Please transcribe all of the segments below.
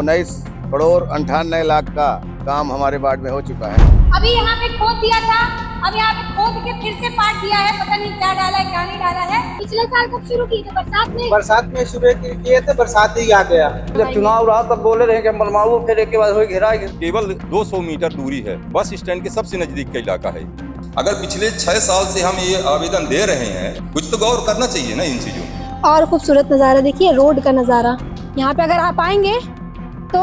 19,98,00,000 का काम हमारे वार्ड में हो चुका है। अभी यहाँ पे खोद दिया था, अब यहाँ पे खोद के फिर से पाट दिया है, पता नहीं क्या डाला है क्या नहीं डाला है। पिछले साल कब शुरू की थी? बरसात में शुरू किए थे, बरसात ही आ गया। जब चुनाव रहा तब बोले रहे कि बनवाओ, फिर एक के बाद हो घेरा। केवल 200 मीटर दूरी है, बस स्टैंड के सबसे नजदीक का इलाका है। अगर पिछले 6 साल से हम ये आवेदन दे रहे हैं, कुछ तो गौर करना चाहिए ना इन चीजों में। और खूबसूरत नज़ारा देखिए, रोड का नज़ारा। यहाँ पे अगर आप आएंगे तो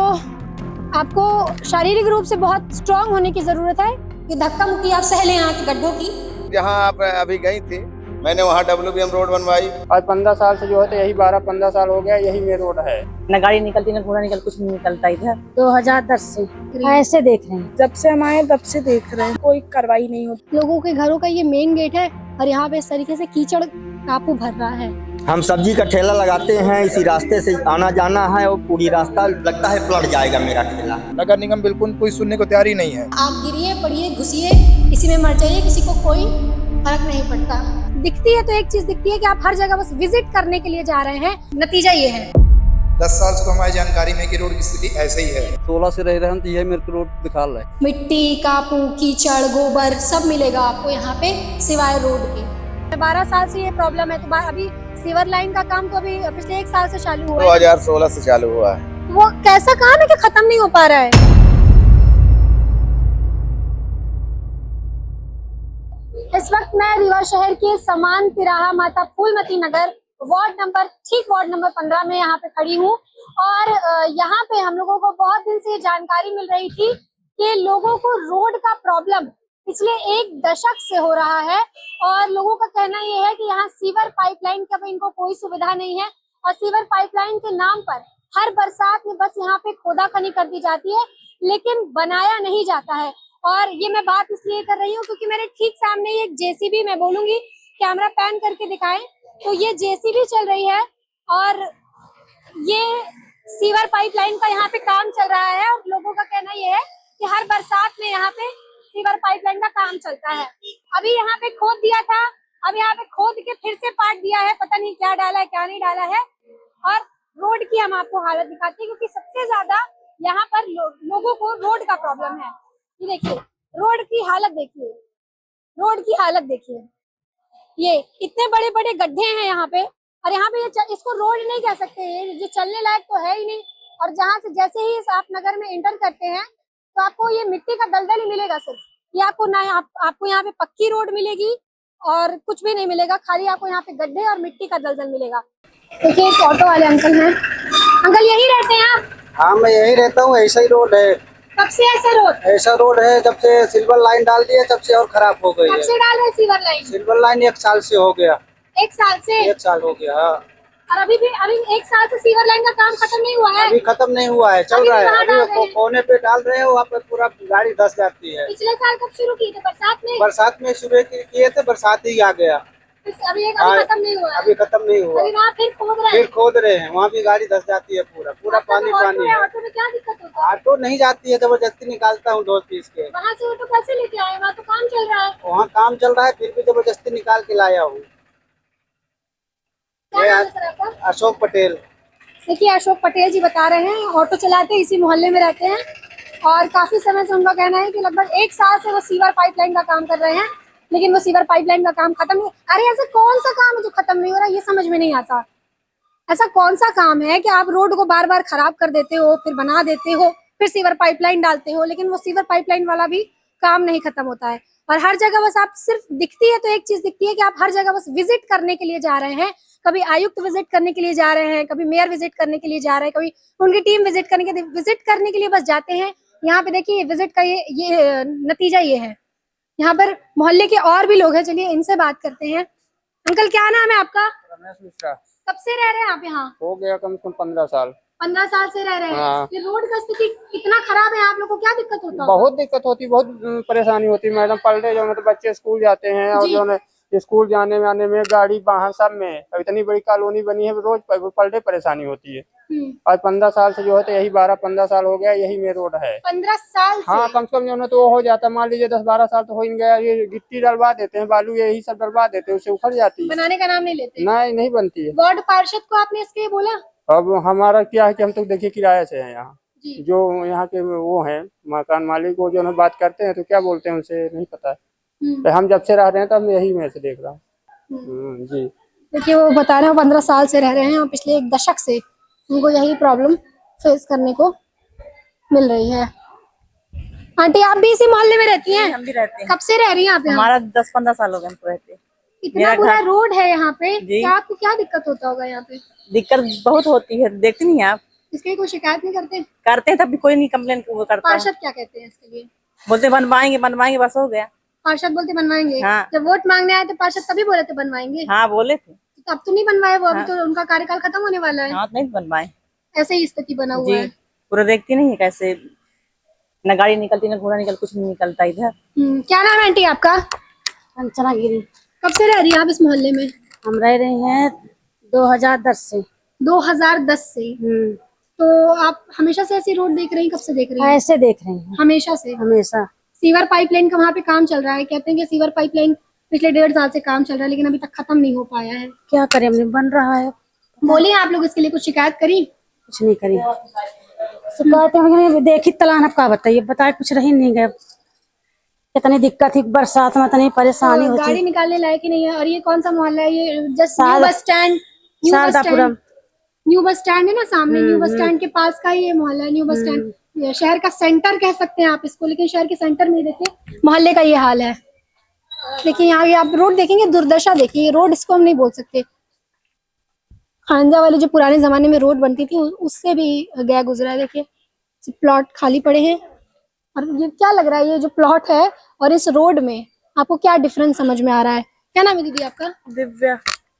आपको शारीरिक रूप से बहुत स्ट्रांग होने की जरूरत है। ये धक्का मुक्की आप सह लें यहाँ के गड्ढों की। जहाँ आप अभी गई थी, मैंने वहाँ WBM रोड बनवाई। आज 15 साल से जो है यही 12-15 साल हो गया, यही मेन रोड है। न गाड़ी निकलती न घोड़ा निकल, कुछ नहीं निकलता इधर। 2010 से ऐसे देख रहे हैं, जब से हम आए तब से देख रहे हैं, कोई कार्रवाई नहीं होती। लोगों के घरों का ये मेन गेट है और यहाँ पे इस तरीके से कीचड़ काबू भर रहा है। हम सब्जी का ठेला लगाते हैं, इसी रास्ते से आना जाना है और पूरी रास्ता लगता है पलट जाएगा मेरा ठेला। नगर निगम बिल्कुल कोई सुनने को तैयार ही नहीं है। आप गिरिए, पड़िए, घुसिए, इसी में मर जाइए, किसी को कोई फर्क नहीं पड़ता। दिखती है तो एक चीज दिखती है कि आप हर जगह बस विजिट करने के लिए जा रहे हैं। नतीजा ये है 10 साल से हमारी जानकारी में कि रोड की स्थिति ऐसे ही है। 16 से रह रहे हैं तो ये मेरे को रोड दिखा रहा है। मिट्टी, कापू, कीचड़, गोबर सब मिलेगा आपको यहाँ पे सिवाय रोड के। 12 साल से ये प्रॉब्लम है। तो अभी सीवर लाइन का काम तो अभी पिछले 1 साल से चालू हुआ है। 2016 से चालू हुआ है। वो कैसा काम है कि खत्म नहीं हो पा रहा है। इस वक्त मैं रीवा शहर के समान तिराहा माता फूलमती नगर वार्ड नंबर 15 में यहाँ पे खड़ी हूँ। और यहाँ पे हम लोगों को बहुत दिन से जानकारी मिल रही थी कि लोगों को रोड का प्रॉब्लम पिछले 1 दशक से हो रहा है। और लोगों का कहना यह है कि यहाँ सीवर पाइपलाइन का भी इनको कोई सुविधा नहीं है। और सीवर पाइपलाइन के नाम पर हर बरसात में बस यहाँ पे खोदाखनी कर दी जाती है, लेकिन बनाया नहीं जाता है। और ये मैं बात इसलिए कर रही हूँ क्योंकि मेरे ठीक सामने एक JCB, मैं बोलूंगी कैमरा पैन करके दिखाएं तो ये JCB चल रही है और ये सीवर पाइपलाइन का यहाँ पे काम चल रहा है। और लोगों का कहना यह है कि हर बरसात में यहाँ पे सीवर पाइपलाइन का काम चलता है। अभी यहाँ पे खोद दिया था, अब यहाँ पे खोद के फिर से पाट दिया है, पता नहीं क्या डाला है क्या नहीं डाला है। और रोड की हम आपको हालत दिखाते हैं क्योंकि सबसे ज्यादा यहाँ पर लोगों को रोड का प्रॉब्लम है। ये देखिए रोड की हालत देखिए, रोड की हालत देखिए। ये इतने बड़े बड़े गड्ढे हैं यहाँ पे। और यहाँ पे इसको रोड नहीं कह सकते, ये जो चलने लायक तो है ही नहीं। और जहाँ से जैसे ही आप नगर में एंटर करते हैं तो आपको ये मिट्टी का दलदल ही मिलेगा। सिर्फ ये आपको ना आपको यहाँ पे पक्की रोड मिलेगी और कुछ भी नहीं मिलेगा, खाली आपको यहाँ पे गड्ढे और मिट्टी का दलदल मिलेगा। देखिए एक ऑटो वाले अंकल हैं। अंकल यही रहते हैं आप? हाँ मैं यही रहता हूँ। ऐसा ही रोड है। कब से ऐसा रोड है? जब से सिल्वर लाइन डाल दी है तब से और खराब हो गई है। कब से डाल रहे सीवर लाइन? सिल्वर लाइन 1 साल से हो गया। 1 साल से? 1 साल हो गया। और अभी 1 साल से सीवर लाइन का काम खत्म नहीं हुआ है? अभी खत्म नहीं हुआ है, चल रहा है। अभी कोने पे डाल रहे हैं, वहाँ पे पूरा गाड़ी धस जाती है। पिछले साल कब शुरू की थी? बरसात में शुरू किए थे, बरसात ही आ गया। अभी खत्म नहीं हुआ है? अभी खत्म नहीं हुआ। अभी वहाँ फिर खोद रहे हैं, वहाँ भी गाड़ी धस जाती है, पूरा पानी पानी है। ऑटो में क्या दिक्कत होता है? ऑटो नहीं जाती है, जबरदस्ती निकालता हूँ 2 पीस के। वहाँ से ऑटो कैसे लेके आए? वहाँ तो काम चल रहा है। वहाँ काम चल रहा है, फिर भी जबरदस्ती निकाल के लाया हूँ। अशोक पटेल। देखिए अशोक पटेल जी बता रहे हैं, ऑटो चलाते हैं, इसी मोहल्ले में रहते हैं और काफी समय से उनका कहना है कि लगभग 1 साल से वो सीवर पाइपलाइन का काम कर रहे हैं, लेकिन वो सीवर पाइपलाइन का काम खत्म नहीं। अरे ऐसा कौन सा काम है जो खत्म नहीं हो रहा, ये समझ में नहीं आता। ऐसा कौन सा काम है कि आप रोड को बार बार खराब कर देते हो, फिर बना देते हो, फिर सीवर पाइपलाइन डालते हो, लेकिन वो सीवर पाइपलाइन वाला भी काम नहीं खत्म होता है। और हर जगह बस आप सिर्फ दिखती है तो एक चीज दिखती है कि आप हर जगह बस विजिट करने के लिए जा रहे हैं। कभी आयुक्त विजिट करने के लिए जा रहे हैं, कभी मेयर विजिट करने के लिए जा रहे हैं, कभी उनकी टीम विजिट करने के लिए बस जाते हैं। यहाँ पे देखिए विजिट का ये नतीजा ये है। यहाँ पर मोहल्ले के और भी लोग हैं, चलिए इनसे बात करते हैं। अंकल क्या नाम है आपका? रमेश मिश्रा। कब से रह रहे हैं आप यहाँ? हो गया कम से कम 15 साल। 15 साल से रह रहे हैं। हाँ। ये रोड का स्थिति कितना खराब है, आप लोगों को क्या दिक्कत होता है? बहुत दिक्कत होती, बहुत परेशानी होती मैडम। पर डे जो मतलब बच्चे स्कूल जाते हैं और जो है स्कूल जाने में आने में गाड़ी वाहन सब में, अब इतनी बड़ी कॉलोनी बनी है, रोज पर डे परेशानी होती है। आज 15 साल से जो है यही 12-15 साल हो गया, यही मेन रोड है। 15 साल से? हाँ कम से कम जो है तो हो जाता, मान लीजिए 10-12 साल तो हो ही गया। ये गिट्टी डलवा देते हैं, बालू यही सब डलवा देते हैं, उससे उखड़ जाती है। बनाने का नाम नहीं लेते? नहीं बनती है। वार्ड पार्षद को आपने इसके बोला? अब हमारा क्या है कि हम तो देखिए किराए से हैं यहाँ। जी। जो यहाँ के वो हैं मकान मालिक, वो जो है बात करते हैं तो क्या बोलते हैं उनसे नहीं पता है। तो हम जब से रह रहे हैं तो हम यही मैं से देख रहा हूँ। जी। देखिए वो बता रहे हैं 15 साल से रह रहे हैं और पिछले 1 दशक से उनको यही प्रॉब्लम फेस करने को मिल रही है। आंटी आप भी इसी मोहल्ले में रहती हैं? हम भी रहते हैं। कब से रह रही हैं आप यहाँ? हमारा 10-15 साल हो गए हमको रहते। इतना मेरा बुरा घर- रोड है यहाँ पे, जी। क्या आपको क्या दिक्कत होता होगा यहाँ पे? दिक्कत बहुत होती है, देखती नहीं हैं आप? इसके लिए कोई शिकायत नहीं करते? करते हैं तब भी कोई नहीं कंप्लेन वो करता है। पार्षद क्या कहते हैं इसके लिए? बोलते बनवाएंगे बनवाएंगे, बस हो गया। पार्षद बोलते बनवाएंगे। हाँ। जब वोट मांगने आए तो पार्षद तभी बोले थे बनवाएंगे। हाँ बोले थे। तो अब तो नहीं बनवाए वो, अभी हाँ। तो उनका कार्यकाल खत्म होने वाला है। हाँ नहीं बनवाए। ऐसे ही स्थिति बना हुआ जी है। पूरा देखती नहीं है कैसे, न गाड़ी निकलती न घोड़ा निकल, कुछ नहीं निकलता इधर। क्या नाम है आंटी आपका? अंचना गिरी। कब से रह रही हैं आप इस मोहल्ले में? हम रह रहे हैं 2010 से। 2010 से। तो आप हमेशा से ऐसी रोड देख रही हैं? कब से देख रही हैं? ऐसे देख रहे हैं हमेशा से। हमेशा। सीवर पाइपलाइन का वहाँ पे काम चल रहा है, कहते हैं कि सीवर पाइपलाइन पिछले 1.5 साल से काम चल रहा है लेकिन अभी तक खत्म नहीं हो पाया है। क्या करें, हमने बन रहा है। बोलिए आप लोग इसके लिए कुछ शिकायत करी? कुछ नहीं करी शिकायत हमने देखी तलान, अब क्या बताइए, बताए कुछ रही नहीं गए। इतनी दिक्कत थी बरसात में, इतनी परेशानी तो होती। गाड़ी निकालने लायक ही नहीं है। और ये कौन सा मोहल्ला है? ये just new Sharda- bus stand. Sharadapuram. New bus stand है ना सामने, न्यू बस स्टैंड के पास का ही ये मोहल्ला है। न्यू बस स्टैंड ये शहर का सेंटर कह सकते हैं आप इसको, लेकिन शहर के सेंटर में देखिए मोहल्ले का ये हाल है। देखिए यहाँ ये आप रोड देखेंगे, दुर्दशा देखिए। रोड इसको हम नहीं बोल सकते। खानजा वाले जो पुराने जमाने में रोड बनती थी उससे भी गया गुजरा है। देखिए प्लॉट खाली पड़े हैं। और ये क्या लग रहा है, ये जो प्लॉट है और इस रोड में आपको क्या डिफरेंस समझ में आ रहा है? क्या नाम है दीदी आपका? दिव्या।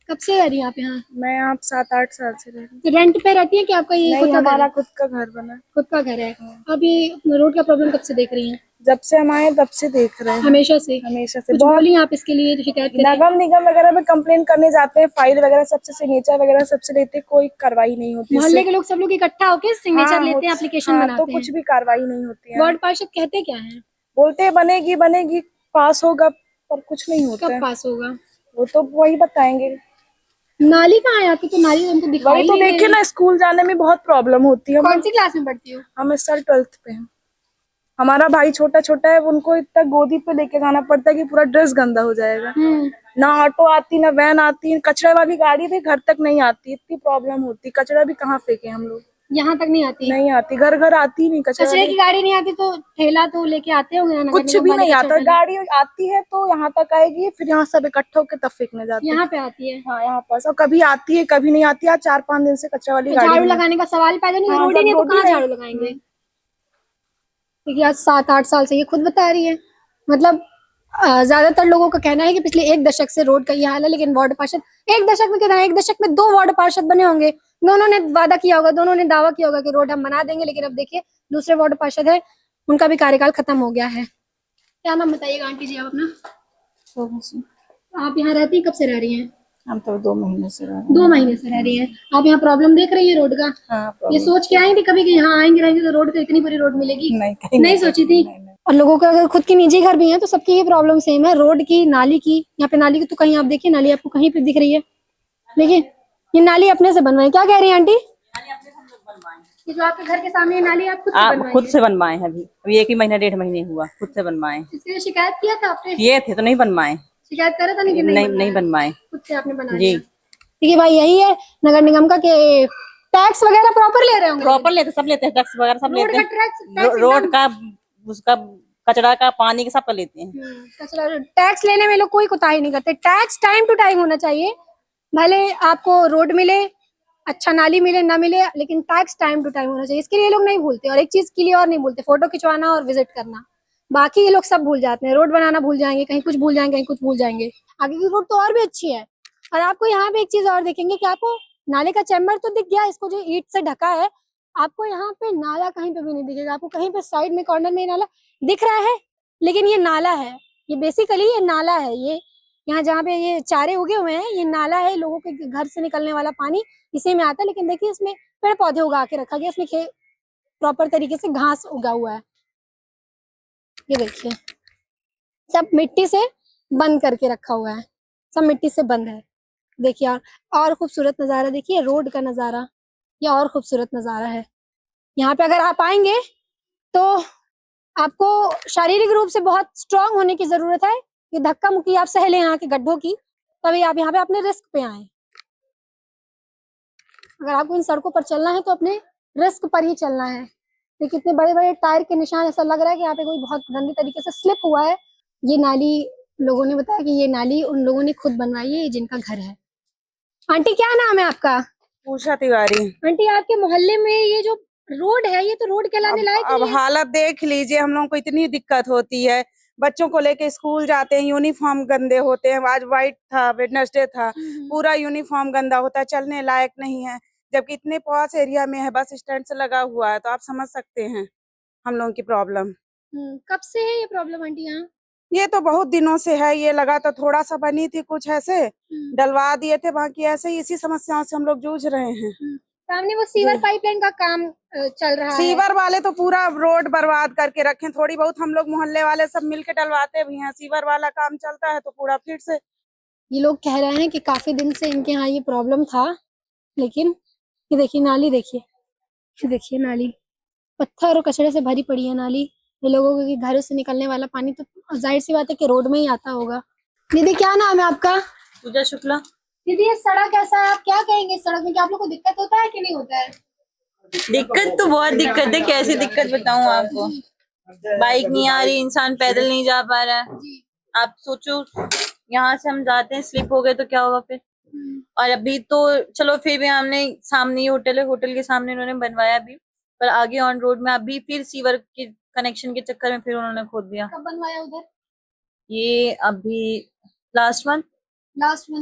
कब से रह रही हैं आप यहाँ? मैं यहाँ 7-8 साल से रह रही हूँ। तो रेंट पे रहती है कि आपका ये खुद नहीं, का घर हमारा है? खुद का घर बना है। खुद का घर है। अब ये रोड का प्रॉब्लम कब से देख रही हैं? जब से हम आए तब से देख रहे हैं। हमेशा से? हमेशा से। कुछ बहुत बोली आप इसके लिए शिकायत करी? नगम निगम वगैरह में कंप्लेन करने जाते हैं, फाइल वगैरह सबसे, सिग्नेचर वगैरह सबसे लेते हैं, कोई कार्रवाई नहीं होती। मोहल्ले के लोग सब लोग इकट्ठा होकर सिग्नेचर लेते हैं, एप्लीकेशन हाँ, बनाते तो कुछ हैं। भी कार्रवाई नहीं होती है। वार्ड पार्षद कहते क्या है? बोलते हैं बनेगी बनेगी, पास होगा, पर कुछ नहीं होता कब है। पास होगा? वो तो वही बताएंगे। नाली कहाँ है आपकी? तो नाली हमको दिखाई वही तो नहीं दे देखिए रही। ना, स्कूल जाने में बहुत प्रॉब्लम होती है। कौन सी क्लास में पढ़ती हो? हम इस साल 12th पे हैं। हमारा भाई छोटा छोटा है, उनको इतना गोदी पे लेके जाना पड़ता है कि पूरा ड्रेस गंदा हो जाएगा। ना ऑटो आती, ना वैन आती, कचरा वाली गाड़ी भी घर तक नहीं आती। इतनी प्रॉब्लम होती, कचरा भी कहाँ फेंके हम लोग। यहाँ तक नहीं आती? नहीं आती, घर घर आती नहीं कचरा कचरे की गाड़ी नहीं आती तो ठेला तो लेके आते होंगे ना? नगर कुछ निगम भी वाले नहीं कचरा आता। वाले। गाड़ी आती है तो यहाँ तक आएगी, फिर यहाँ सब इकट्ठा होकर तब फेंकने जाते हैं। यहाँ पे आती है? हाँ यहाँ पास, और कभी आती है कभी नहीं आती। आज 4-5 दिन से कचरा वाली तो गाड़ी झाड़ू नहीं लगाने का सवाल पैदा नहीं है। हाँ, रोड ही जब नहीं तो रोड ही कहाँ नहीं- झाड़ू लगाएंगे? क्योंकि आज 7-8 साल से ये खुद बता रही है। मतलब ज्यादातर लोगों का कहना है कि पिछले 1 दशक से रोड का ये हाल है। लेकिन वार्ड पार्षद 1 दशक में कितना है? 1 दशक में 2 वार्ड पार्षद बने होंगे। दोनों ने वादा किया होगा, दोनों ने दावा किया होगा कि रोड हम बना देंगे। लेकिन अब देखिए दूसरे वार्ड पार्षद है, उनका भी कार्यकाल खत्म हो गया है। क्या नाम बताइएगा आंटी जी आप अपना? आप यहाँ रहती हैं? कब से रह रही हैं? हम तो 2 महीने से रह रहे हैं। 2 महीने से रह रही हैं। आप यहाँ प्रॉब्लम देख रही है रोड का? हाँ, ये सोच के आई थी कभी कि यहाँ आएंगे रहेंगे तो रोड पे इतनी बुरी रोड मिलेगी? नहीं सोची थी। और लोगों का अगर खुद की निजी घर भी है तो सबकी ये प्रॉब्लम सेम है, रोड की, नाली की। यहाँ पे नाली की तो कहीं आप देखिए, नाली आपको कहीं पे दिख रही है? देखिए ये नाली अपने से बनवाए। क्या कह रही है आंटी? ये जो आपके घर के सामने ये नाली आप खुद से आप बनवाई खुद है? से बनवाए हैं। अभी 1 ही महीना 1.5 महीने हुआ खुद से बनवाए। इसके लिए शिकायत किया था आपने? किए थे तो नहीं बनवाए। शिकायत करा था लेकिन नहीं बनवाए। खुद से आपने बना जी। लिया। देखिए भाई यही है नगर निगम का कि टैक्स वगैरह प्रॉपर ले रहे होंगे। प्रॉपर लेते, सब लेते हैं, टैक्स वगैरह सब रोड लेते का हैं। टैक्स रोड का, उसका, कचरा का, पानी का, सब का लेते हैं। कचरा टैक्स लेने में लोग कोई कोताही नहीं करते। टैक्स टाइम टू टाइम होना चाहिए। भले आपको रोड मिले, अच्छा नाली मिले ना मिले, लेकिन टैक्स टाइम टू टाइम होना चाहिए। इसके लिए लोग नहीं भूलते। और एक चीज के लिए और नहीं भूलते, फोटो खिंचवाना और विजिट करना। बाकी ये लोग सब भूल जाते हैं। रोड बनाना भूल जाएंगे, कहीं कुछ भूल जाएंगे, कहीं कुछ भूल जाएंगे। आगे की रोड तो और भी अच्छी है। और आपको यहाँ पे एक चीज और देखेंगे कि आपको नाले का चैम्बर तो दिख गया, इसको जो ईंट से ढका है। आपको यहाँ पे नाला कहीं पे भी नहीं दिखेगा। आपको कहीं पे साइड में कॉर्नर में नाला दिख रहा है, लेकिन ये नाला है। ये बेसिकली ये नाला है। ये यहाँ जहाँ पे ये चारे उगे हुए हैं ये नाला है। लोगों के घर से निकलने वाला पानी इसी में आता है। लेकिन देखिए इसमें पेड़ पौधे उगा के रखा गया, इसमें प्रॉपर तरीके से घास उगा हुआ है। ये देखिए सब मिट्टी से बंद करके रखा हुआ है, सब मिट्टी से बंद है। देखिए और खूबसूरत नज़ारा देखिए, रोड का नज़ारा, ये और खूबसूरत नज़ारा है। यहाँ पे अगर आप आएंगे तो आपको शारीरिक रूप से बहुत स्ट्रांग होने की जरूरत है। ये धक्का मुक्की आप सह लें यहाँ के गड्ढों की, तभी आप यहाँ पे अपने रिस्क पे आए। अगर आपको इन सड़कों पर चलना है तो अपने रिस्क पर ही चलना है। देखिए कितने बड़े बड़े टायर के निशान, ऐसा लग रहा है कि यहाँ पे कोई बहुत गंदे तरीके से स्लिप हुआ है। ये नाली लोगों ने बताया कि ये नाली उन लोगों ने खुद बनवाई है जिनका घर है। आंटी क्या नाम है आपका? उषा तिवारी। आंटी आपके मोहल्ले में ये जो रोड है, ये तो रोड कहलाने लायक अब नहीं है। हालत देख लीजिए, हम लोगों को इतनी दिक्कत होती है। बच्चों को लेके स्कूल जाते हैं, यूनिफॉर्म गंदे होते हैं। आज वाइट था, वेडनेसडे था, पूरा यूनिफॉर्म गंदा होता है, चलने लायक नहीं है। जबकि इतने पास एरिया में है, बस स्टैंड से लगा हुआ है, तो आप समझ सकते हैं हम लोगों की प्रॉब्लम। कब से है ये प्रॉब्लम आंटी यहाँ? ये तो बहुत दिनों से है। ये लगा तो थोड़ा सा बनी थी, कुछ ऐसे डलवा दिए थे, बाकी ऐसे ही इसी समस्याओं से हम लोग जूझ रहे हैं। सामने वो सीवर पाइपलाइन का काम चल रहा है। सीवर वाले तो पूरा रोड बर्बाद करके रखे। थोड़ी बहुत हम लोग मोहल्ले वाले सब मिलके डलवाते भी हैं। सीवर वाला काम चलता है तो पूरा फिर से। ये लोग कह रहे हैं कि काफी दिन से इनके यहाँ ये प्रॉब्लम था, लेकिन ये देखिए नाली, देखिए ये देखिए नाली पत्थर और कचरे से भरी पड़ी है नाली। ये लोगों के घरों से निकलने वाला पानी तो जाहिर सी बात है कि रोड में ही आता होगा। दीदी क्या नाम है आपका? पूजा शुक्ला। दीदी ये सड़क कैसा है, आप क्या कहेंगे इस सड़क में? क्या आप लोग को दिक्कत होता है कि नहीं होता है? दिक्कत तो बहुत दिक्कत है। कैसी दिक्कत बताऊं आपको? बाइक नहीं आ रही, इंसान पैदल नहीं जा पा रहा है। आप सोचो, यहाँ से हम जाते हैं, स्लिप हो गए तो क्या होगा फिर। और अभी तो चलो फिर भी हमने सामने ही होटल है, होटल के सामने उन्होंने बनवाया अभी, पर आगे ऑन रोड में अभी फिर सीवर के कनेक्शन के चक्कर में फिर उन्होंने खोद दिया। कब बनवाया उधर? ये अभी लास्ट मंथ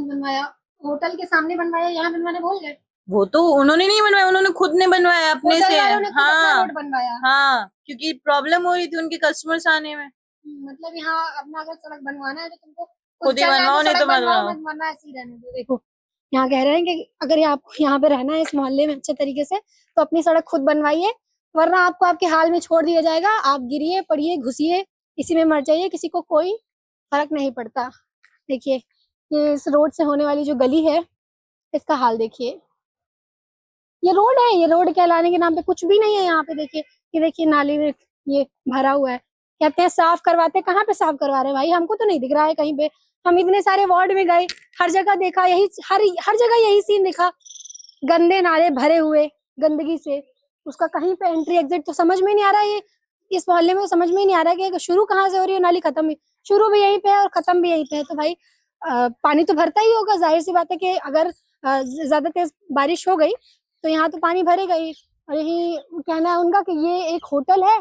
बनवाया। होटल के सामने बनवाया, यहाँ बनवाने भूल गए? वो तो उन्होंने नहीं बनवाया, उन्होंने खुद ने बनवाया अपने से। हाँ रोड बनवाया। हाँ, क्योंकि प्रॉब्लम हो रही थी उनके कस्टमर्स आने में। मतलब यहाँ अपना अगर सड़क बनवाना है तो तुमको खुद ही बनवाओ, नहीं तो बनवाओ। बनवाना ऐसे ही रहने दो। देखो यहाँ कह रहे हैं कि अगर आपको यहाँ पे रहना है इस मोहल्ले में अच्छे तरीके से तो अपनी सड़क खुद बनवाइए, वरना आपको आपके हाल में छोड़ दिया जाएगा। आप गिरिए, पड़िए, घुसिए, इसी में मर जाइए, किसी को कोई फर्क नहीं पड़ता। देखिए ये इस रोड से होने वाली जो गली है इसका हाल देखिए। ये रोड है, ये रोड कहलाने के नाम पे कुछ भी नहीं है यहाँ पे। देखिए ये देखिए नाली में ये भरा हुआ है। कहते हैं साफ करवाते, कहाँ पे साफ करवा रहे हैं भाई? हमको तो नहीं दिख रहा है कहीं पे। हम इतने सारे वार्ड में गए, हर जगह देखा, यही हर जगह यही सीन दिखा, गंदे नाले भरे हुए गंदगी से। उसका कहीं पे एंट्री एग्जिट तो समझ में नहीं आ रहा है। ये इस मोहल्ले में समझ में नहीं आ रहा है कि शुरू कहाँ से हो रही है नाली, खत्म भी शुरू भी यहीं पे है और खत्म भी यहीं पे है। तो भाई पानी तो भरता ही होगा, जाहिर सी बात है कि अगर ज्यादा तेज बारिश हो गई तो यहाँ तो पानी भरेगा ही। और यही कहना है उनका कि ये एक होटल है,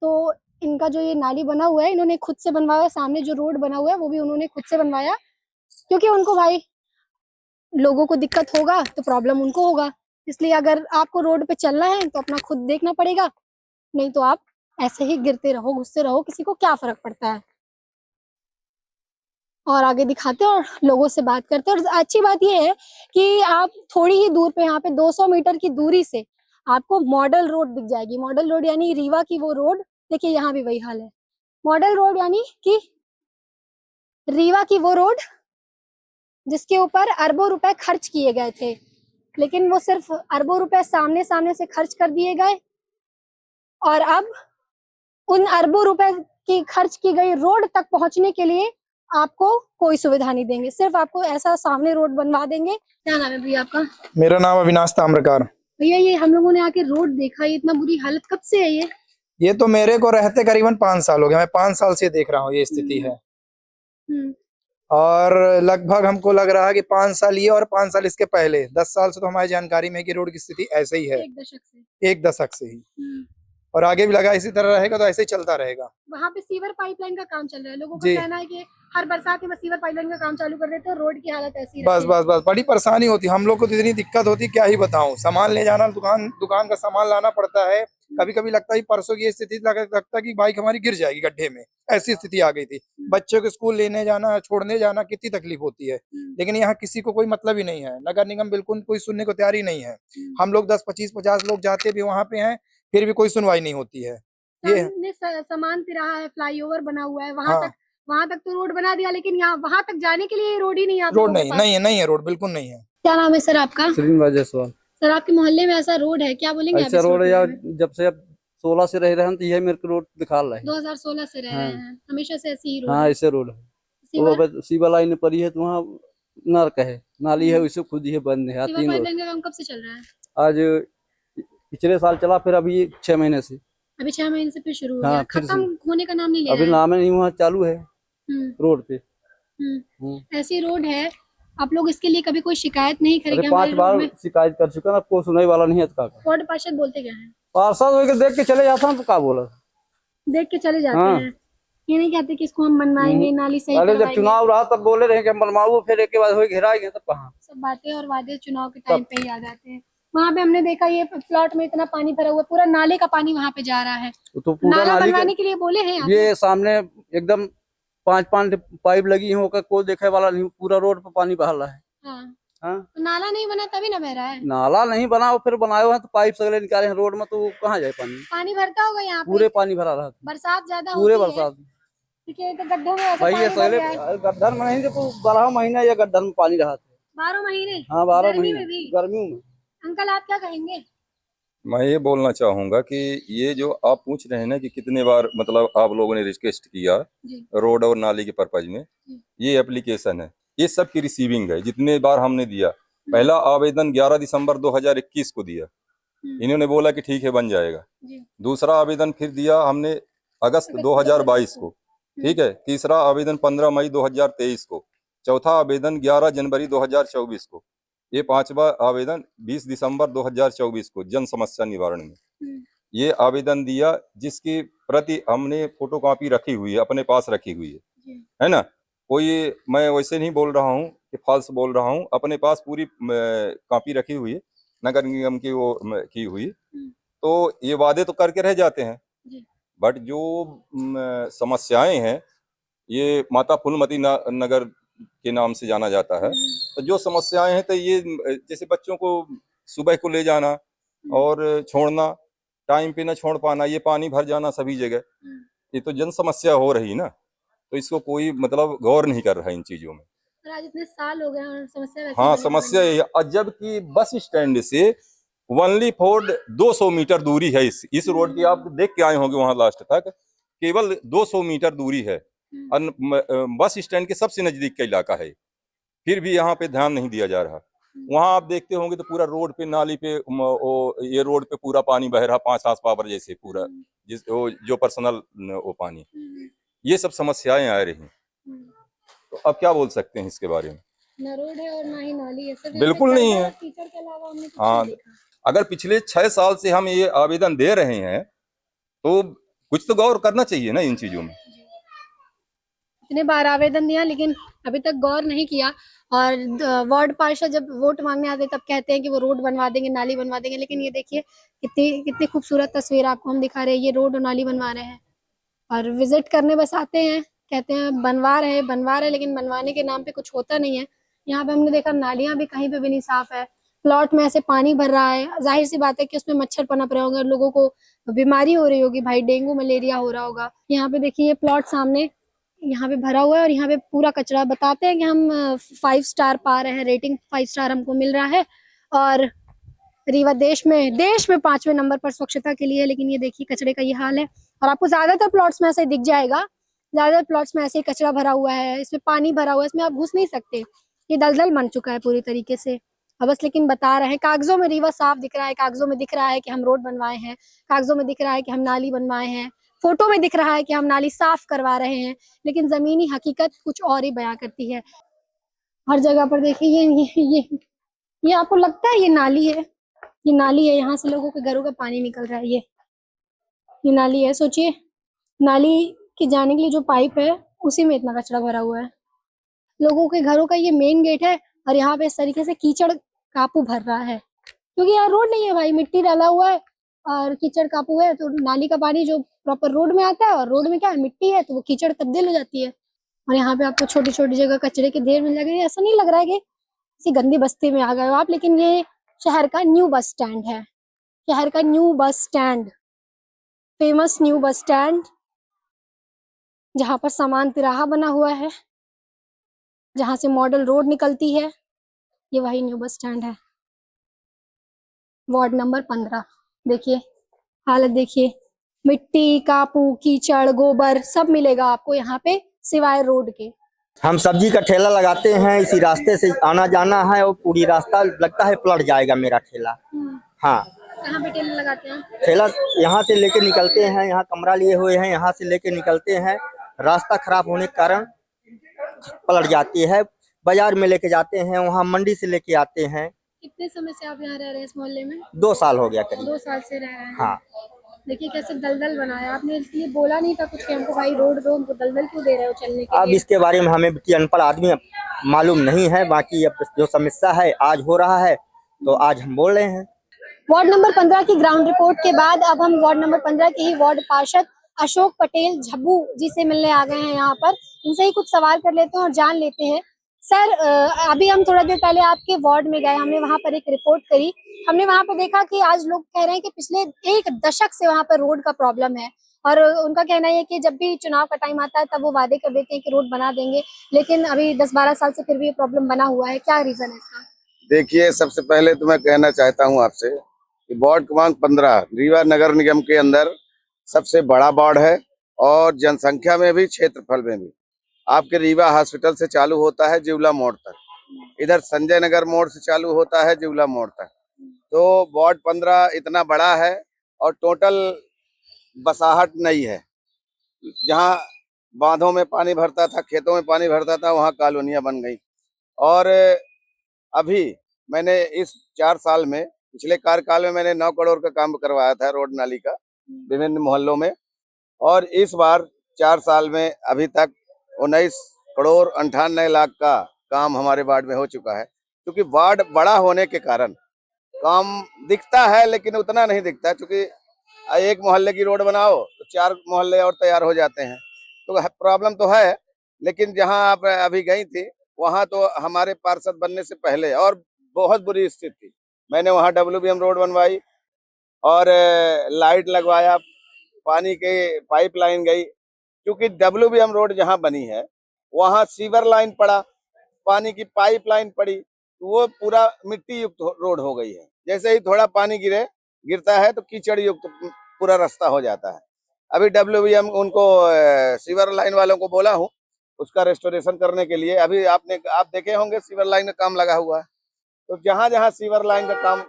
तो इनका जो ये नाली बना हुआ है इन्होंने खुद से बनवाया। सामने जो रोड बना हुआ है वो भी उन्होंने खुद से बनवाया, क्योंकि उनको भाई लोगों को दिक्कत होगा तो प्रॉब्लम उनको होगा। इसलिए अगर आपको रोड पे चलना है तो अपना खुद देखना पड़ेगा, नहीं तो आप ऐसे ही गिरते रहो, घुसते रहो, किसी को क्या फर्क पड़ता है। और आगे दिखाते हैं और लोगों से बात करते हैं। और अच्छी बात ये है कि आप थोड़ी ही दूर पे, यहाँ पे 200 मीटर की दूरी से आपको मॉडल रोड दिख जाएगी। मॉडल रोड यानी रीवा की वो रोड। देखिए यहाँ भी वही हाल है। मॉडल रोड यानी कि रीवा की वो रोड जिसके ऊपर अरबों रुपए खर्च किए गए थे, लेकिन वो सिर्फ अरबों रुपए सामने सामने से खर्च कर दिए गए। और अब उन अरबों रुपए की खर्च की गई रोड तक पहुंचने के लिए आपको कोई सुविधा नहीं देंगे, सिर्फ आपको ऐसा सामने रोड बनवा देंगे। क्या नाम है भैया आपका? मेरा नाम अविनाश ताम्रकार। भैया ये हम लोगों ने आके रोड देखा, ये इतना बुरी हालत कब से है? ये तो मेरे को रहते करीबन 5 साल हो गए। मैं 5 साल से देख रहा हूँ ये स्थिति है। और लगभग हमको लग रहा है कि 5 साल ये और 5 साल इसके पहले 10 साल से तो हमारी जानकारी में कि रोड की स्थिति ऐसे ही है, एक दशक से ही। और आगे भी लगा इसी तरह रहेगा तो ऐसे ही चलता रहेगा। वहाँ पे सीवर पाइपलाइन का काम चल रहा है, लोगों का कहना है कि हर बरसात में सीवर पाइपलाइन का काम चालू कर देते हैं, रोड की हालत ऐसी बस बस बस बड़ी परेशानी होती है हम लोग को। तो इतनी दिक्कत होती क्या ही बताऊं। सामान ले जाना, दुकान का सामान लाना पड़ता है। कभी कभी लगता है परसों की स्थिति लगता है कि बाइक हमारी गिर जाएगी गड्ढे में, ऐसी स्थिति आ गई थी। बच्चों को स्कूल लेने जाना, छोड़ने जाना, कितनी तकलीफ होती है। लेकिन यहाँ किसी को कोई मतलब ही नहीं है। नगर निगम बिल्कुल कोई सुनने को तैयार ही नहीं है। हम लोग 10, 25, 50 लोग जाते भी वहाँ पे हैं, फिर भी कोई सुनवाई नहीं होती है। ये सामान तिराहा है, फ्लाईओवर बना हुआ है, वहाँ तक तो रोड बना दिया, लेकिन यहाँ वहाँ तक जाने के लिए रोड ही नहीं आता। रोड नहीं है रोड बिल्कुल नहीं है। क्या नाम है सर आपका? श्रीनिवास जायसवाल। सर आपके मोहल्ले में ऐसा रोड है, क्या बोलेंगे आप ऐसा इस रोड है के या बारे में? जब से अब 16 से रह रहे हैं तो यह मेरे को रोड दिखा रहा है। 2016 से रह हाँ। रहे हैं, हमेशा से ऐसी ही रोड हाँ है। ऐसे रोड है। सीवर वो सीवा लाइन पड़ी है तो वहाँ नर्क है, नाली है, उससे खुद ही बंद है। सीवर 3 रोड पाइपलाइन का काम कब से चल रहा है? आज पिछले साल चला, फिर अभी 6 महीने से। अभी 6 महीने से फिर शुरू हो हाँ, गया, फिर से। खत्म होने का नाम नहीं ले अभी रहा है। नाम नहीं, वहाँ चालू है हम्म, रोड पे। ऐसी रोड है, आप लोग इसके लिए कभी कोई शिकायत नहीं करें? अरे 5 बार शिकायत कर चुका ना, कोई सुनने वाला नहीं है। वार्ड पार्षद बोलते क्या है? पार्षद होकर देख के चले जाता हूँ तो क्या बोला, देख के चले जाते हाँ। हैं, ये नहीं कहते कि इसको हम बनवाएंगे, नाली सही पहले जब करवाएंगे। चुनाव रहा तब बोले रहे कि हम बनवाओ, फिर एक के बाद हो घेराएंगे, तब कहाँ। सब बातें और वादे चुनाव के टाइम पे ही आ जाते हैं। वहाँ पे हमने देखा ये प्लॉट में इतना पानी भरा हुआ, पूरा नाले का पानी वहाँ पे जा रहा है। तो पूरा नाला नाली बनवाने के लिए बोले हैं आप? ये सामने एकदम 5 पाइप लगी होकर कोई देखे वाला नहीं, पूरा रोड पे पानी बह रहा है। हाँ। हाँ? तो नाला नहीं बना तभी ना बह रहा है। नाला नहीं बना, फिर बनाए हुए हैं तो पाइप सगले निकाले हैं रोड में, तो कहाँ जाए पानी। पानी भरता होगा यहाँ पे, पूरे पानी भरा रहा, बरसात ज्यादा पूरे होती है, बरसात। ठीक है, तो गड्ढों में ऐसा भाई ये पानी भर सगले गया है। गड्ढर में नहीं, देखो 12 महीने ये गड्ढर में पानी रहा था। 12 महीने? हाँ 12 गर्मी महीने में भी? गर्मियों में। अंकल आप क्या कहेंगे? मैं ये बोलना चाहूंगा कि ये जो आप पूछ रहे हैं ना कि कितने बार मतलब आप लोगों ने रिक्वेस्ट किया जी। रोड और नाली के पर्पज में, ये एप्लीकेशन है, ये सब की रिसीविंग है। जितने बार हमने दिया, पहला आवेदन 11 दिसंबर 2021 को दिया, इन्होंने बोला कि ठीक है बन जाएगा। दूसरा आवेदन फिर दिया हमने अगस्त 2022 को, ठीक है। तीसरा आवेदन 15 मई 2023 को, चौथा आवेदन 11 जनवरी 2024 को, ये 5वां आवेदन 20 दिसंबर 2024 को जन समस्या निवारण में ये आवेदन दिया, जिसकी प्रति हमने फोटोकॉपी रखी हुई है, अपने पास रखी हुई है ना। कोई मैं वैसे नहीं बोल रहा हूँ कि फाल्स बोल रहा हूँ, अपने पास पूरी कॉपी रखी हुई है, नगर निगम की वो की हुई। तो ये वादे तो करके रह जाते हैं, बट जो समस्याएं हैं, ये माता फूलमती नगर के नाम से जाना जाता है। तो जो समस्याएं हैं, तो ये जैसे बच्चों को सुबह को ले जाना और छोड़ना, टाइम पे न छोड़ पाना, ये पानी भर जाना सभी जगह, ये तो जन समस्या हो रही ना। तो इसको कोई मतलब गौर नहीं कर रहा है इन चीजों में। आज इतने साल हो गए और समस्या वैसे हाँ बनी समस्या बनी। यही है। और जबकि बस स्टैंड से ओनली फॉर 200 मीटर दूरी है इस रोड की, आप देख के आए होंगे वहां लास्ट तक, केवल 200 मीटर दूरी है। बस स्टैंड के सबसे नजदीक का इलाका है, फिर भी यहाँ पे ध्यान नहीं दिया जा रहा। वहां आप देखते होंगे तो पूरा रोड पे, नाली पे, ये रोड पे पूरा पानी बह रहा, 5 पावर जैसे पूरा, जो पर्सनल वो पानी, ये सब समस्याएं आ रही। तो अब क्या बोल सकते हैं इसके बारे में? ना रोड है और ना ही नाली है, सिर्फ बिल्कुल नहीं है। कीचड़ के अलावा हमने कुछ हाँ, नहीं देखा। अगर पिछले 6 साल से हम ये आवेदन दे रहे हैं तो कुछ तो गौर करना चाहिए ना इन चीजों में। इतने बार आवेदन दिया लेकिन अभी तक गौर नहीं किया। और वार्ड पार्षद जब वोट मांगने आते तब कहते हैं कि वो रोड बनवा देंगे, नाली बनवा देंगे, लेकिन ये देखिए कितनी खूबसूरत तस्वीर आपको हम दिखा रहे हैं। ये रोड और नाली बनवा रहे हैं और विजिट करने बस आते हैं, कहते हैं बनवा रहे, लेकिन बनवाने के नाम पे कुछ होता नहीं है। यहाँ पे हमने देखा नालियां भी कहीं पे भी नहीं साफ है, प्लॉट में ऐसे पानी भर रहा है। जाहिर सी बात है कि उसमें मच्छर पनप रहे होंगे और लोगों को बीमारी हो रही होगी, भाई डेंगू मलेरिया हो रहा होगा। यहाँ पे देखिए ये प्लॉट सामने यहाँ पे भरा हुआ है और यहाँ पे पूरा कचरा। बताते हैं कि हम 5 स्टार पा रहे हैं, रेटिंग 5 स्टार हमको मिल रहा है और रीवा देश में 5वें नंबर पर स्वच्छता के लिए। लेकिन ये देखिए कचरे का ये हाल है और आपको ज्यादातर प्लॉट्स में ऐसे दिख जाएगा, ज्यादातर प्लॉट्स में ऐसे ही कचरा भरा हुआ है, इसमें पानी भरा हुआ है, इसमें आप घुस नहीं सकते, ये दलदल बन चुका है पूरी तरीके से। अब बस लेकिन बता रहे हैं, कागजों में रीवा साफ दिख रहा है, कागजों में दिख रहा है कि हम रोड बनवाए हैं, कागजों में दिख रहा है कि हम नाली बनवाए हैं, फोटो में दिख रहा है कि हम नाली साफ करवा रहे हैं, लेकिन जमीनी हकीकत कुछ और ही बयां करती है। हर जगह पर देखिए ये आपको लगता है ये नाली है, ये नाली है, यहाँ से लोगों के घरों का पानी निकल रहा है। ये नाली है। सोचिए नाली के जाने के लिए जो पाइप है उसी में इतना कचरा भरा हुआ है। लोगों के घरों का ये मेन गेट है और यहाँ पे इस तरीके से कीचड़ कापू भर रहा है, क्योंकि यहाँ रोड नहीं है भाई, मिट्टी डाला हुआ है और कीचड़ कापू है। तो नाली का पानी जो प्रॉपर रोड में आता है और रोड में क्या है, मिट्टी है, तो वो कीचड़ तब्दील हो जाती है। और यहाँ पे आपको छोटी छोटी जगह कचरे के ढेर मिल जाएंगे। ऐसा नहीं लग रहा है कि किसी गंदी बस्ती में आ गए हो आप, लेकिन ये शहर का न्यू बस स्टैंड है, शहर का new bus stand, famous new bus stand, जहाँ पर समान तिराहा बना हुआ है, जहाँ से मॉडल रोड निकलती है, ये वही न्यू बस स्टैंड है। Ward number 15। देखिए हालत, देखिए मिट्टी, कापू, कीचड़, गोबर सब मिलेगा आपको यहाँ पे सिवाय रोड के। हम सब्जी का ठेला लगाते हैं, इसी रास्ते से आना जाना है और पूरी रास्ता लगता है पलट जाएगा मेरा ठेला। हाँ, कहाँ पे ठेला लगाते हैं? ठेला यहाँ से लेके निकलते हैं, यहाँ कमरा लिए हुए हैं, यहाँ से लेके निकलते हैं, रास्ता खराब होने के कारण पलट जाती है। बाजार में लेके जाते हैं, वहाँ मंडी से लेके आते हैं। कितने समय से आप यहाँ रह रहे हैं इस मोहल्ले में? 2 साल हो गया करीब। 2 साल से रह रहे हैं। हाँ, देखिए कैसे दलदल बनाया आपने, इसलिए बोला नहीं था कुछ कि हमको भाई रोड दो, हमको दलदल क्यों दे रहे हो चलने के अब लिए? इसके बारे में हमें भी अनपढ़ आदमी मालूम नहीं है। बाकी अब जो समस्या है आज हो रहा है तो आज हम बोल रहे हैं। वार्ड नंबर 15 की ग्राउंड रिपोर्ट के बाद अब हम वार्ड नंबर 15 के ही वार्ड पार्षद अशोक पटेल झब्बू जी से मिलने आ गए हैं यहाँ पर। इनसे ही कुछ सवाल कर लेते हैं और जान लेते हैं। सर, अभी हम थोड़ा देर पहले आपके वार्ड में गए, हमने वहाँ पर एक रिपोर्ट करी। हमने वहाँ पे देखा कि आज लोग कह रहे हैं कि पिछले 1 दशक से वहाँ पर रोड का प्रॉब्लम है और उनका कहना है कि जब भी चुनाव का टाइम आता है तब वो वादे कर देते हैं कि रोड बना देंगे, लेकिन अभी 10-12 साल से फिर भी ये प्रॉब्लम बना हुआ है। क्या रीजन है इसका? देखिए, सबसे पहले तो मैं कहना चाहता हूं आपसे कि वार्ड क्रमांक 15 रीवा नगर निगम के अंदर सबसे बड़ा वार्ड है और जनसंख्या में भी क्षेत्रफल में भी। आपके रीवा हॉस्पिटल से चालू होता है जिवला मोड़ तक, इधर संजय नगर मोड़ से चालू होता है जिवला मोड़ तक। तो वार्ड 15 इतना बड़ा है और टोटल बसाहट नहीं है। जहाँ बांधों में पानी भरता था, खेतों में पानी भरता था, वहाँ कॉलोनियां बन गई। और अभी मैंने इस 4 साल में, पिछले कार्यकाल में मैंने 9 करोड़ का काम करवाया था रोड नाली का विभिन्न मोहल्लों में, और इस बार 4 साल में अभी तक 19 करोड़ 98 लाख का काम हमारे वार्ड में हो चुका है। क्योंकि वार्ड बड़ा होने के कारण काम दिखता है लेकिन उतना नहीं दिखता, क्योंकि एक मोहल्ले की रोड बनाओ तो 4 मोहल्ले और तैयार हो जाते हैं। तो प्रॉब्लम तो है, लेकिन जहां आप अभी गई थी वहां तो हमारे पार्षद बनने से पहले और बहुत बुरी स्थिति थी। मैंने वहां WBM रोड बनवाई और लाइट लगवाया, पानी के पाइपलाइन गई। क्योंकि WBM रोड जहां बनी है वहां सीवर लाइन पड़ा, पानी की पाइपलाइन पड़ी, तो वो पूरा मिट्टी युक्त रोड हो गई है। जैसे ही थोड़ा पानी गिरता है तो कीचड़ युक्त पूरा रास्ता हो जाता है। अभी WBM उनको सीवर लाइन वालों को बोला हूँ उसका रेस्टोरेशन करने के लिए। अभी आप देखे होंगे सीवर लाइन का काम लगा हुआ है। तो जहाँ जहाँ सीवर लाइन का काम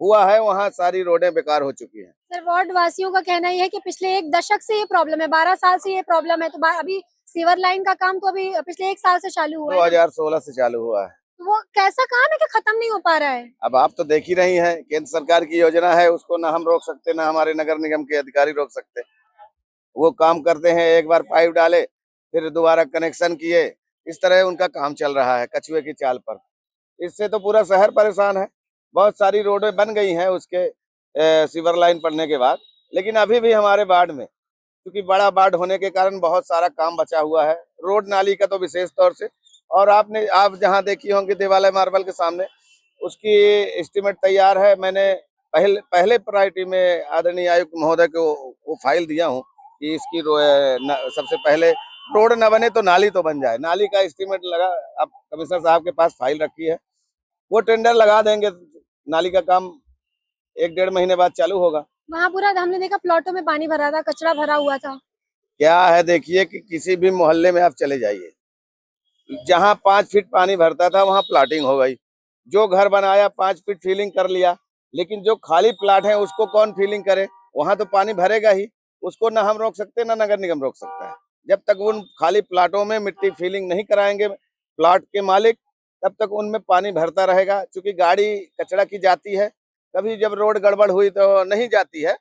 हुआ है वहाँ सारी रोडें बेकार हो चुकी हैं। सर, वार्ड वासियों का कहना यह है कि पिछले 1 दशक से ये प्रॉब्लम है, 12 साल से ये प्रॉब्लम है। तो अभी सीवर लाइन का काम तो अभी पिछले 1 साल से चालू हुआ है। 2016 से चालू हुआ है। तो वो कैसा काम है कि खत्म नहीं हो पा रहा है? अब आप तो देख ही रही हैं, केंद्र सरकार की योजना है, उसको ना हम रोक सकते ना हमारे नगर निगम के अधिकारी रोक सकते। वो काम करते हैं, एक बार पाइप डाले फिर दोबारा कनेक्शन किए, इस तरह उनका काम चल रहा है कछुए की चाल पर। इससे तो पूरा शहर परेशान है। बहुत सारी रोडें बन गई हैं उसके सीवर लाइन पड़ने के बाद, लेकिन अभी भी हमारे वार्ड में, क्योंकि बड़ा वार्ड होने के कारण बहुत सारा काम बचा हुआ है, रोड नाली का तो विशेष तौर से। और आप जहां देखी होंगी देवालय मार्बल के सामने, उसकी एस्टीमेट तैयार है। मैंने पहले प्रायोरिटी में आदरणीय आयुक्त महोदय को वो फाइल दिया हूँ कि इसकी सबसे पहले रोड न बने तो नाली तो बन जाए। नाली का एस्टीमेट लगा, अब कमिश्नर साहब के पास फाइल रखी है, वो टेंडर लगा देंगे, नाली का काम 1-1.5 महीने बाद चालू होगा। वहाँ पूरा हमने देखा प्लॉटों में पानी भरा था, कचरा भरा हुआ था। क्या है, देखिए कि किसी भी मोहल्ले में आप चले जाइए, जहाँ 5 फीट पानी भरता था वहाँ प्लाटिंग हो गई। जो घर बनाया 5 फीट फीलिंग कर लिया, लेकिन जो खाली प्लाट है उसको कौन फीलिंग करे? वहाँ तो पानी भरेगा ही, उसको ना हम रोक सकते ना नगर निगम रोक सकता है। जब तक उन खाली प्लाटों में मिट्टी फीलिंग नहीं कराएंगे प्लाट के मालिक, तब तक उनमें पानी भरता रहेगा। क्योंकि गाड़ी कचरा की जाती है, कभी जब रोड गड़बड़ हुई तो नहीं जाती है,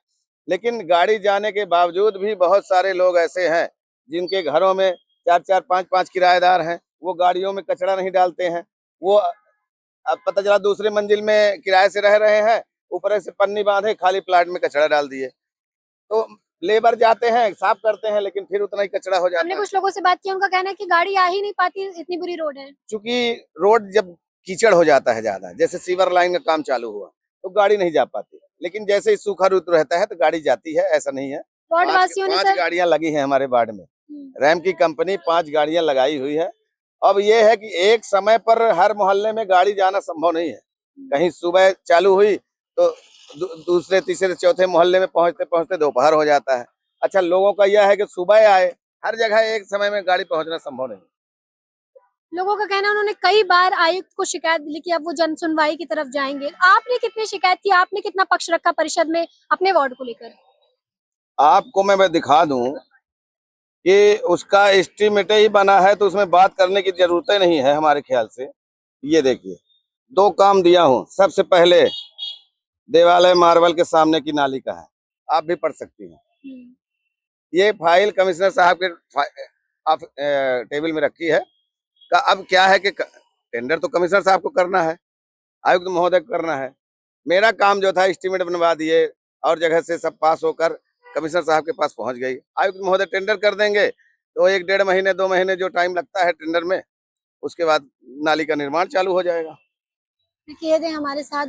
लेकिन गाड़ी जाने के बावजूद भी बहुत सारे लोग ऐसे हैं जिनके घरों में 4-4, 5-5 किराएदार हैं, वो गाड़ियों में कचरा नहीं डालते हैं। वो अब पता चला दूसरे मंजिल में किराए से रह रहे हैं, ऊपर से पन्नी बांधे खाली प्लाट में कचरा डाल दिए। तो लेबर जाते हैं, साफ करते हैं, लेकिन फिर उतना ही कचरा हो जाता है। हमने कुछ लोगों से बात की, उनका कहना है कि गाड़ी आ ही नहीं पाती, इतनी बुरी रोड है। चूंकि रोड जब कीचड़ हो जाता है ज्यादा, जैसे सीवर लाइन का काम चालू हुआ तो गाड़ी नहीं जा पाती, लेकिन जैसे ही सूखा ऋतु रहता है तो गाड़ी जाती है, ऐसा नहीं है। वार्ड वासियों ने 5 गाड़ियां लगी हैं हमारे वार्ड में, रैम की कंपनी 5 गाड़ियां लगाई हुई है। अब ये है कि एक समय पर हर मोहल्ले में गाड़ी जाना संभव नहीं है। कहीं सुबह चालू हुई तो दूसरे तीसरे चौथे मोहल्ले में पहुंचते पहुंचते दोपहर हो जाता है। अच्छा, लोगों का यह है कि सुबह आए, हर जगह एक समय में गाड़ी पहुंचना संभव नहीं। लोगों का कहना है उन्होंने कई बार आयुक्त को शिकायत दी कि अब वो जन सुनवाई की तरफ जाएंगे। आपने कितनी शिकायत की, आपने कितना पक्ष रखा परिषद में अपने वार्ड को लेकर? आपको मैं दिखा दूं कि उसका एस्टीमेट ही बना है, तो उसमें बात करने की जरूरत नहीं है हमारे ख्याल से। ये देखिए, 2 काम दिया हूँ। सबसे पहले देवालय मार्बल के सामने की नाली का है, आप भी पढ़ सकती हैं। ये फाइल कमिश्नर साहब के टेबल में रखी है। का अब क्या है कि टेंडर तो कमिश्नर साहब को करना है, आयुक्त महोदय को करना है। मेरा काम जो था एस्टीमेट बनवा दिए और जगह से सब पास होकर कमिश्नर साहब के पास पहुंच गई। आयुक्त महोदय टेंडर कर देंगे तो 1-1.5 महीने 2 महीने जो टाइम लगता है टेंडर में, उसके बाद नाली का निर्माण चालू हो जाएगा। देखिए थे हमारे साथ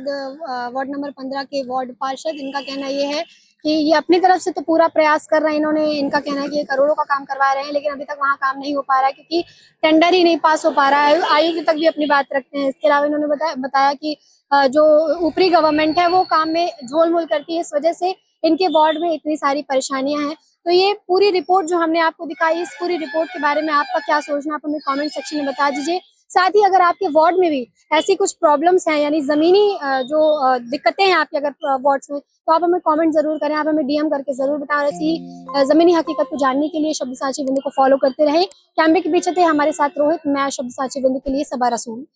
वार्ड नंबर 15 के वार्ड पार्षद। इनका कहना ये है कि ये अपनी तरफ से तो पूरा प्रयास कर रहे हैं। इन्होंने इनका कहना है कि ये करोड़ों का काम करवा रहे हैं, लेकिन अभी तक वहाँ काम नहीं हो पा रहा है क्योंकि टेंडर ही नहीं पास हो पा रहा है। आयुक्त तक भी अपनी बात रखते हैं। इसके अलावा इन्होंने बताया कि जो ऊपरी गवर्नमेंट है वो काम में झोल-मोल करती है, इस वजह से इनके वार्ड में इतनी सारी परेशानियां हैं। तो ये पूरी रिपोर्ट जो हमने आपको दिखाई, इस पूरी रिपोर्ट के बारे में आपका क्या सोचना, आप हमें कमेंट सेक्शन में बता दीजिए। साथ ही अगर आपके वार्ड में भी ऐसी कुछ प्रॉब्लम्स हैं, यानी जमीनी जो दिक्कतें हैं आपके अगर वार्ड्स में, तो आप हमें कमेंट जरूर करें, आप हमें डीएम करके जरूर बताएं। और ऐसी ही जमीनी हकीकत को जानने के लिए शब्दसाची बिंदु को फॉलो करते रहें। कैमरे के पीछे थे हमारे साथ रोहित, मैं शब्दसाची बिंदु के लिए सबा रसूल।